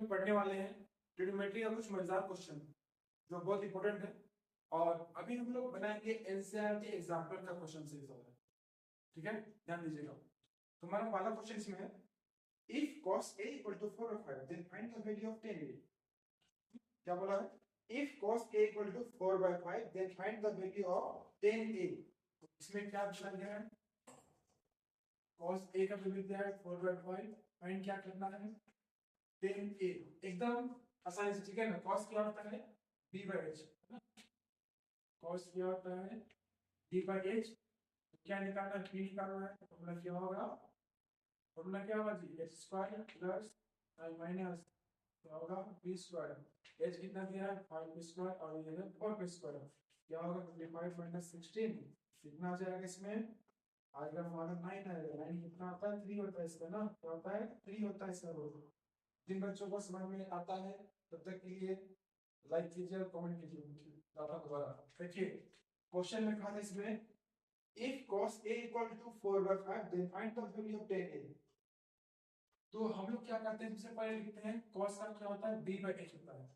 लोग पढ़ने वाले हैं ट्रिग्नोमेट्री का कुछ मजेदार क्वेश्चन जो बहुत इंपॉर्टेंट है, और अभी हम लोग बनाएंगे एनसीईआरटी एग्जाम्पल का क्वेश्चन सीरीज होगा। ठीक है, ध्यान दीजिएगा। तो हमारा पहला क्वेश्चन इसमें है, if cos a equal to 4 or 5 then find the value of tan a। क्या बोला है? if cos a equal to 4 by 5 then find the value of tan a। इसमें क्या दिया गया है? cos a का वैल्यू दिया है 4 by 5, फाइंड क्या करना है? tan a। एकदम आसानी से, ठीक है ना। cos क्या होता है? b by h, है ना। cos क्या होता है? b by h। क्या निकालना है? b निकालना है। फॉर्मूला क्या होगा? फॉर्मूला क्या होगा जी? h square plus i minus क्या होगा? b square. h कितना दिया है? 5 स्क्वायर और ये है 4 स्क्वायर। क्या होगा? 25 माइनस 16 कितना आ जाएगा इसमें? आएगा हमारा 9 आएगा। 9 कितना होता है? 3 होता है इसका ना। क्या होता है? 3 होता है इसका रूट। जिन बच्चों को समझ में आता है तब तक के लिए लाइक कीजिए और कमेंट कीजिए। दोबारा देखिए, क्वेश्चन में कहा था इसमें, if cos a equal to 4 by 5 then find the value of tan a। तो हम लोग क्या करते हैं? सबसे पहले लिखते हैं cos का क्या होता है? b by h होता है।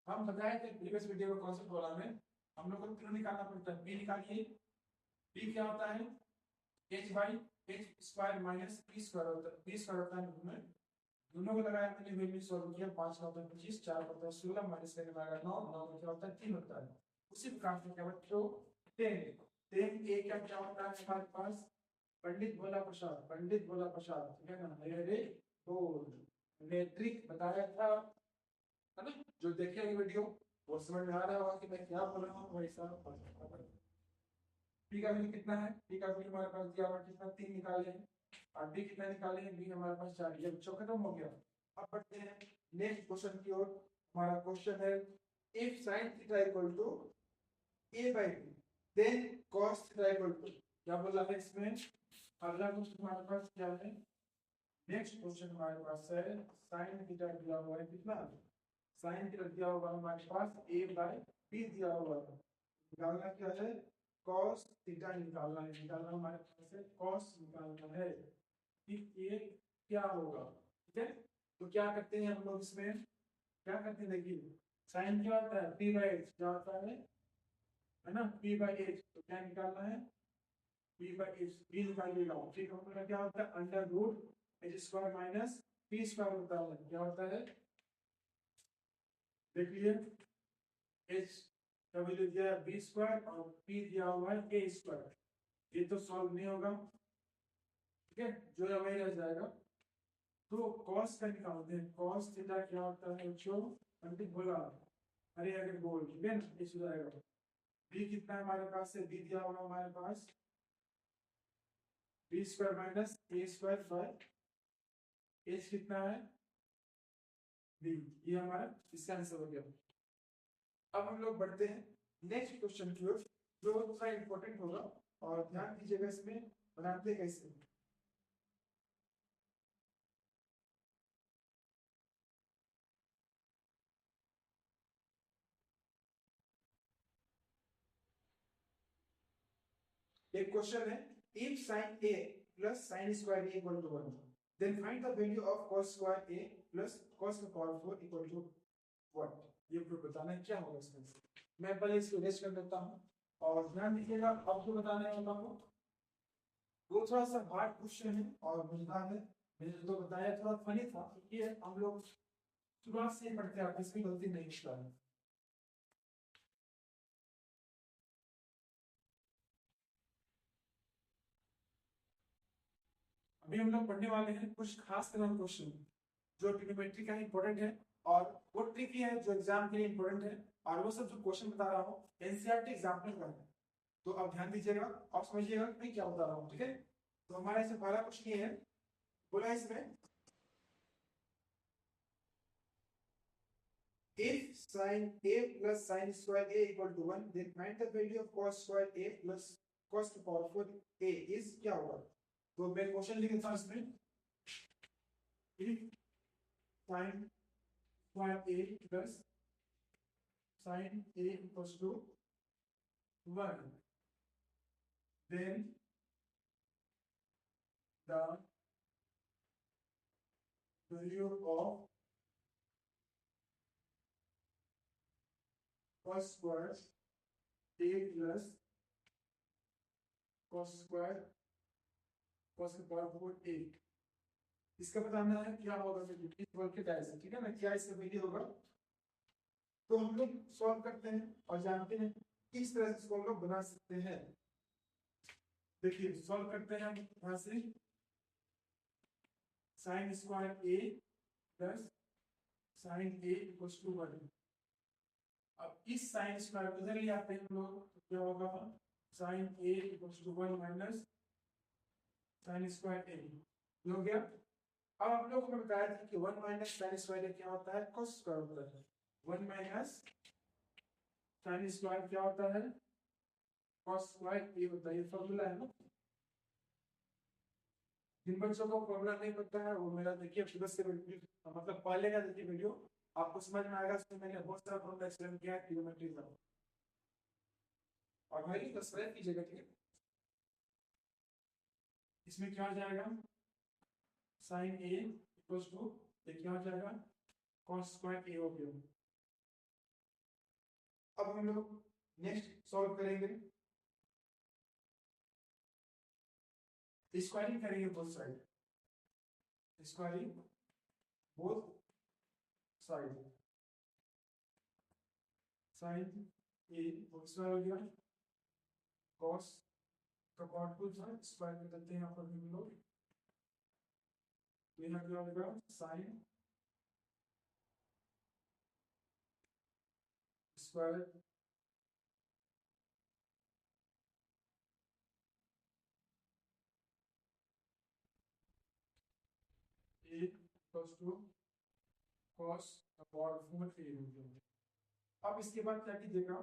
हम बताए थे प्रीवियस वीडियो में कॉन्सेप्ट वाला में, हम लोग को क्यों निकालना पड़ता है? b निकालिए। b क्या होता है? h by h square minus p square होता है। p स्क्वायर होता है में दोनों को लगाया, मैंने वैल्यू सॉल्व किया। 5 9 25, 4 होता है 16 माइनस करने में आएगा 9, 9 में क्या होता है? 3 होता है। उसी प्रकार से क्या बच्चों? tan a क्या होता है हमारे पास? पंडित भोला प्रसाद, पंडित भोला प्रसाद, ठीक है ना। मेरे बोल मैट्रिक बताया था, है ना। जो देखेंगे वीडियो वो समझ में आ रहा होगा कि मैं क्या बोल रहा हूँ वैसा। पी का वैल्यू कितना है? पी का वैल्यू हमारे पास दिया हुआ कितना? 3 निकाले हैं। और डी कितना निकाले हैं? बी हमारे पास 4। ये बच्चों खत्म हो गया। अब बढ़ते हैं नेक्स्ट क्वेश्चन की ओर। हमारा क्वेश्चन है, if sin theta equal to a by b then cos theta equal to, क्या बोला है इसमें? अगला क्वेश्चन हमारे पास क्या है? नेक्स्ट क्वेश्चन हमारे पास है sin थीटा दिया हुआ है कितना? sin थीटा दिया हुआ हमारे पास a by b दिया हुआ है। निकालना क्या है? cos थीटा निकालना है। निकालना हमारे पास है cos निकालना है कि ये क्या होगा। ठीक है, तो क्या करते हैं हम लोग इसमें? क्या करते हैं देखिए, sin क्या होता है? p by h क्या होता है ना। p by h तो क्या निकालना है? p by h p निकालिएगा। ठीक है, क्या होता है? Under root h square minus p square होता है। क्या होता है? देखिए, h का वैल्यू दिया है b स्क्वायर और p दिया हुआ है a स्क्वायर। ये तो सॉल्व नहीं होगा, ठीक है, जो है वही रह जाएगा। तो cos का निकालते हैं। cos थीटा क्या होता है बच्चों? पंडित बोला, अरे अगर बोल, ठीक है ना, इस हो जाएगा। b कितना है हमारे पास? से b दिया होगा हमारे पास b square minus a square by h कितना है? b। ये हमारा इसका आंसर हो गया। अब हम लोग बढ़ते हैं नेक्स्ट क्वेश्चन की ओर, जो थोड़ा इंपॉर्टेंट होगा, और ध्यान दीजिएगा इसमें बनाते कैसे। एक क्वेश्चन है, if sin a plus sin square a equal to 1 then find the value of cos square a plus cos the power 4 equal to what। ये प्रूफ बताना है क्या होगा इसमें। मैं पहले इसको रेस्ट कर देता हूँ और ध्यान दीजिएगा। आपको बताने वाला हूँ, वो थोड़ा सा हार्ड क्वेश्चन है और मजेदार है। मैंने तो बताया थोड़ा फनी था, क्योंकि हम लोग शुरुआत से पढ़ते आते, इसमें गलती नहीं होता है। अभी हम लोग पढ़ने वाले हैं कुछ खास तरह क्वेश्चन जो ट्रिग्नोमेट्री का इंपॉर्टेंट है, और वो ट्रिकी है जो एग्जाम के लिए इंपॉर्टेंट है। और वो सब जो क्वेश्चन बता रहा हूँ एनसीईआरटी एग्जाम्पल का है। तो अब ध्यान दीजिएगा और समझिएगा मैं क्या बता रहा हूँ, ठीक है। तो हमारा इसमें पहला क्वेश्चन ये है, बोला इसमें, if sin a plus sin square a equal to 1 then find the value of cos square a plus cos to power 4 a is क्या होगा। तो मैं क्वेश्चन लिख देता हूँ इसमें, if sin square a plus sin a equals to 1 then the value of cos square a plus cos square cos की power 4 a। इसका बताना है क्या होगा इस वर्ग के दायरे से, ठीक है ना, क्या इसका वैल्यू होगा। तो हम लोग सॉल्व करते हैं और जानते हैं किस तरह से इसको हम लोग बना सकते हैं। देखिए सॉल्व करते हैं हम यहाँ से sine square a plus sine a equals to 1। अब इस साइन स्क्वायर को इधर ले आते हैं हम लोग, तो क्या होगा sine a equals to 1 minus sine square a। ये हो गया। अब हम लोग को बताया था कि 1 माइनस साइन स्क्वायर क्या होता है, cos स्क्वायर होता है। 1 माइनस साइन स्क्वायर क्या होता है, cos स्क्वायर a होता है। ये फॉर्मूला है ना। जिन बच्चों को फॉर्मूला नहीं पता है वो मेरा देखिए शुरू से मतलब पहले का देखिए वीडियो, आपको समझ में आएगा। उसमें मैंने बहुत सारा फॉर्मूला एक्सप्लेन किया है ट्रिग्नोमेट्री का। और भाई सब्सक्राइब कीजिएगा, ठीक है। इसमें क्या हो जाएगा साइन a इक्वल्स टू क्या हो जाएगा cos स्क्वायर a हो गया। अब हम लोग नेक्स्ट सॉल्व करेंगे, स्क्वायरिंग करेंगे both side, squaring both side. Sine a square हो गया cos का पार्ट को स्क्वायर कर देते हैं यहाँ पर हम लोग। तो यहाँ क्या होगा sine square a equals to cos का पावर 4 a। अब इसके बाद क्या कीजिएगा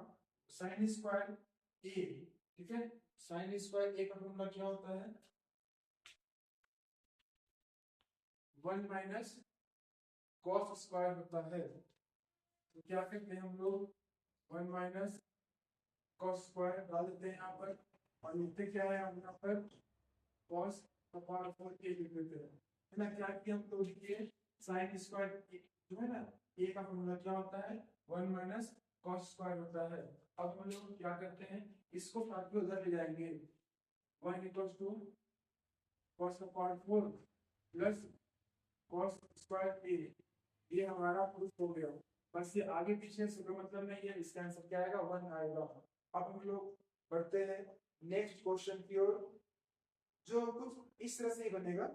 साइन स्क्वायर a, ठीक है। साइन स्क्वायर a का फॉर्मूला क्या होता है 1 माइनस cos स्क्वायर होता है। तो क्या करते हैं हम लोग 1 माइनस cos स्क्वायर डाल देते हैं यहाँ पर और लिखते क्या है हम यहाँ पर cos का पावर 4 a लिख देते हैं, है ना। क्या किया हम तो लिखिए साइन स्क्वायर जो है ना a का फॉर्मूला क्या होता है 1 माइनस cos स्क्वायर होता है। अब हम लोग क्या करते हैं इसको साथ में उधर ले जाएंगे 1 इक्वल्स टू cos का power 4 plus cos square a। ये हमारा प्रूफ हो गया। बस ये आगे पीछे से कोई मतलब नहीं है, इसका आंसर क्या आएगा 1 आएगा। अब हम लोग बढ़ते हैं नेक्स्ट क्वेश्चन की ओर, जो कुछ इस तरह से ही बनेगा,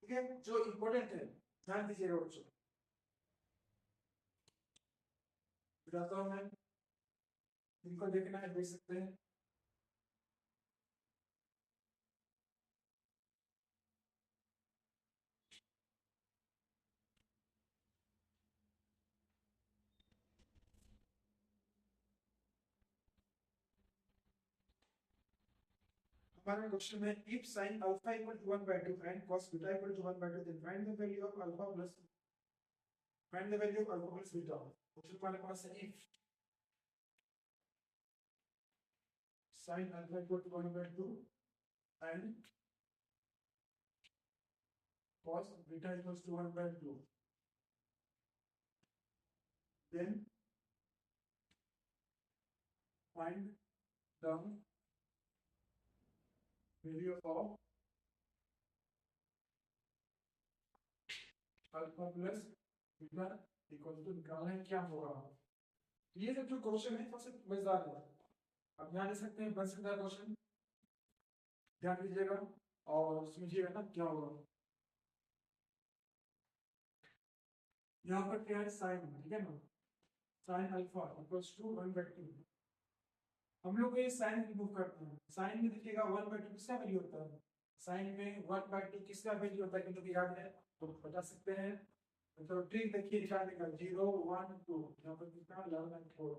ठीक है। जो इंपॉर्टेंट है ध्यान दीजिएगा बच्चों। बताता हूं मैं, इनको देखना है देख सकते हैं। हमारा क्वेश्चन है if sin alpha equal to 1 by 2 and cos beta equal to 1 by 2 then find the value of alpha plus beta। Question हमारे पास है if sin alpha equal to 1 by 2 and cos beta equals to 1 by 2 then find the value of alpha plus beta equal to निकालना है क्या होगा। ये सब जो question है सबसे मजेदार है, अब ध्यान दे सकते हैं बन सकता है क्वेश्चन, ध्यान दीजिएगा और समझिएगा ना क्या होगा। यहाँ पर क्या है साइन, ठीक है ना, sine alpha equals to 1 by 2। हम लोग ये साइन रिमूव करते हैं। साइन में देखिएगा 1 by 2 किसका वैल्यू होता है, साइन में 1 by 2 किसका वैल्यू होता है, क्योंकि याद है तो बता सकते हैं। तो ट्रिक देखिए निकालने का 0 1 2, यहाँ पर कितना 11 and 4।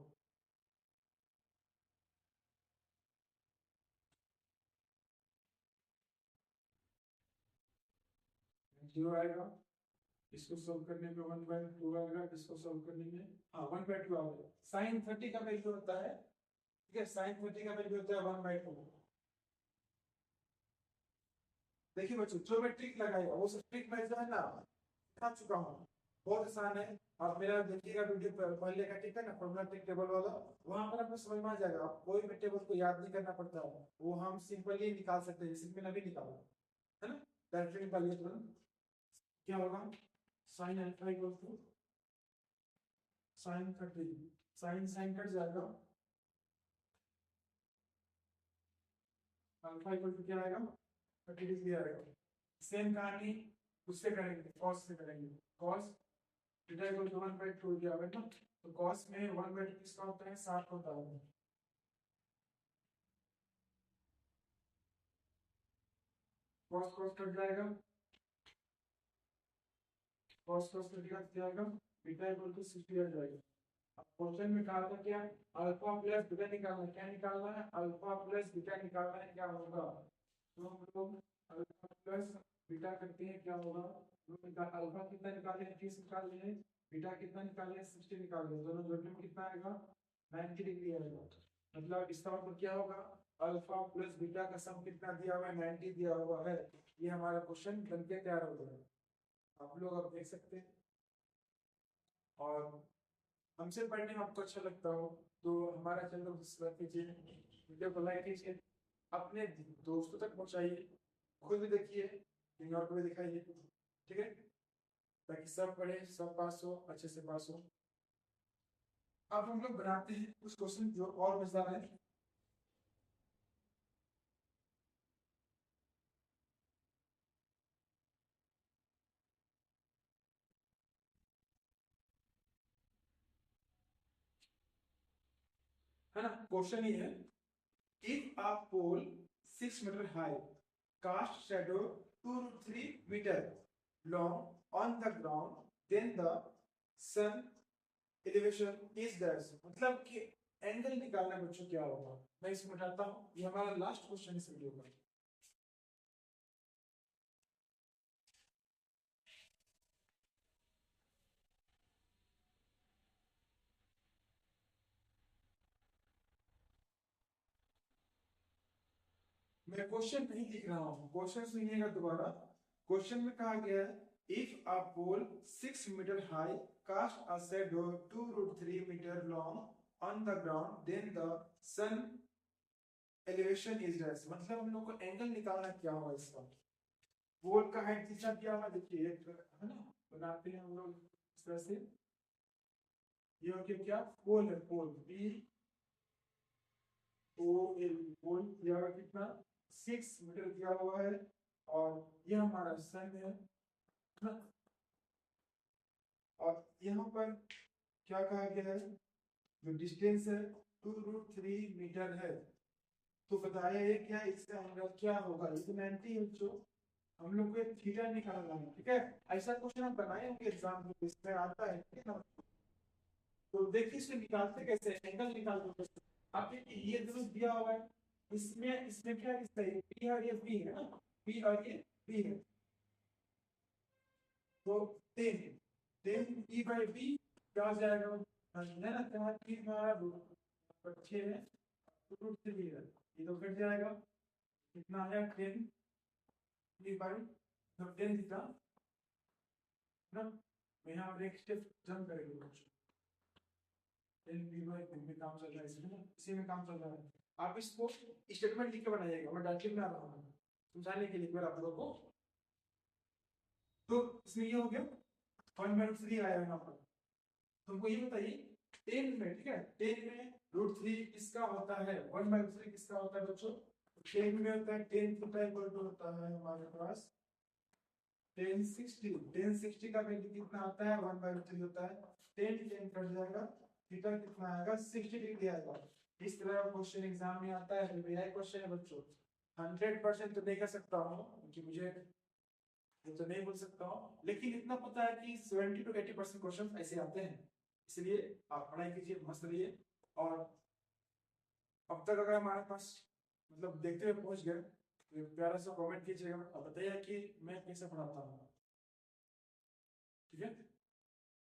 0 आएगा, इसको सॉल्व करने में 1 by 2 आएगा, इसको सॉल्व करने में हाँ 1 by 2 आएगा। साइन 30 का वैल्यू होता है, ठीक है, साइन 30 का वैल्यू होता है 1 by 2। देखिए बच्चों जो मैं ट्रिक लगाई वो सब ट्रिक मैं जो है ना बता चुका हूँ, बहुत आसान है। आप मेरा देखिएगा वीडियो पहले का, ठीक है ना, फॉर्मूला टेबल वाला, वहां पर आपको समझ में आ जाएगा। आप कोई भी टेबल को याद नहीं करना पड़ता है, वो हम सिंपली निकाल सकते हैं, जैसे मैंने अभी निकाला है ना। डायरेक्टली निकालिए तुरंत। क्या होगा, sine alpha equal to sine 30, sine sine कट जाएगा, अल्फा इक्वल टू क्या आएगा, 30 डिग्री आएगा। सेम कहानी उससे करेंगे, कॉस से करेंगे। कॉस थीटा इक्वल टू 1/2 दिया हुआ है ना, तो कॉस में 1/2 किसका होता है, 7 होता है। कॉस कॉस कट जाएगा, कॉस कॉस कट जाएगा, बीटा इक्वल टू 60 आ जाएगा। अब क्वेश्चन में कहा था क्या, अल्फा प्लस बीटा निकालना है। क्या निकालना है, अल्फा प्लस बीटा निकालना है। क्या होगा, तो हम लोग अल्फा प्लस बीटा करते हैं, क्या होगा, अल्फा कितना निकाले हैं, 30 निकाले हैं, बीटा कितना निकाले हैं, 60 निकाले हैं, दोनों जोड़ने में कितना आएगा, 90 डिग्री आएगा। मतलब इसका मतलब क्या होगा, अल्फा प्लस बीटा का सम कितना दिया हुआ है, 90 दिया हुआ है। ये हमारा क्वेश्चन बनके तैयार हो गया है, आप लोग अब देख सकते हैं। और हमसे पढ़ने में आपको अच्छा लगता हो तो हमारा चैनल सब्सक्राइब कीजिए, वीडियो को लाइक कीजिए, अपने दोस्तों तक पहुंचाइए, खुद भी देखिए, कहीं और को भी दिखाइए, ठीक है, ताकि सब पढ़े, सब पास हो, अच्छे से पास हो। अब हम लोग बनाते हैं कुछ क्वेश्चन जो और मजेदार है। है ना, क्वेश्चन ये है, if a pole 6 metre high cast shadow 2 to 3 metre long on the ground, then the sun elevation is that, मतलब कि एंगल निकालना बच्चों क्या होगा। मैं इसमें बताता हूँ, ये हमारा लास्ट क्वेश्चन इस वीडियो का। मैं क्वेश्चन नहीं लिख रहा हूँ, क्वेश्चन सुनिएगा दोबारा। क्वेश्चन में कहा गया है, if a pole 6 metre high cast a shadow 2 to 3 metre long on the ground, then the sun elevation is that, मतलब हम लोग को एंगल निकालना क्या होगा इसका। पोल का हाइट कितना दिया हुआ देखिए, है ना, बनाते हैं हम लोग इस तरह से। ये हो गया क्या, पोल है, पोल बी ओ एल, पोल दिया हुआ कितना, 6 मीटर दिया हुआ है, और ये हमारा सन है ना? और यहाँ पर क्या कहा गया है, जो डिस्टेंस है 2 √3 मीटर है, तो बताया ये क्या, इसका एंगल क्या होगा, ये 90 है। जो हम लोग को थीटा निकालना है, ठीक है। ऐसा क्वेश्चन हम बनाए होंगे एग्जाम में, इसमें आता है, ठीक है ना। तो देखिए इसको निकालते कैसे, एंगल निकालते कैसे। आप ये दोनों दिया हुआ है, इसमें इसमें क्या रिश्ता है, पी और ये बी है ना, पी और ये बी है, तो 10 पी बाई बी क्या हो जाएगा, है ना, क्या पी हमारा बच्चे है, √3 है, ये तो कट जाएगा, कितना आया 10 पी बाई, जब 10 दिखा ना, यहाँ पर एक स्टेप जंप करेंगे कुछ, 10 पी बाई 10 में काम चल रहा है, इसमें ना, इसी में काम चल रहा है। आप इसको स्टेटमेंट लिख के बनाइएगा, मैं डायरेक्टली बना रहा हूँ समझाने के लिए मेरा आप लोगों को। तो इसमें ये हो गया 1/3 आया यहाँ पर। तुमको ये बताइए 10 में, ठीक है, 10 में √3 किसका होता है, 1/3 किसका होता है बच्चों, 10 में होता है 10 थीटा इक्वल टू होता है हमारे पास 10 60 का वैल्यू कितना आता है, 1/3 होता है, 10 10 कट जाएगा, थीटा कितना आएगा, 60 डिग्री आएगा। इस तरह का क्वेश्चन एग्जाम में आता है, मेरा क्वेश्चन है बच्चों। 100% तो नहीं कर सकता हूँ क्योंकि मुझे ये तो नहीं बोल सकता हूँ, लेकिन इतना पता है कि 70 to 80% क्वेश्चन ऐसे आते हैं। इसलिए आप पढ़ाई कीजिए, मस्त रहिए। और अब तक अगर हमारे पास मतलब देखते हुए पहुंच गए तो प्यारा सा कमेंट कीजिएगा और बताइए कि मैं कैसे पढ़ाता हूँ, ठीक है।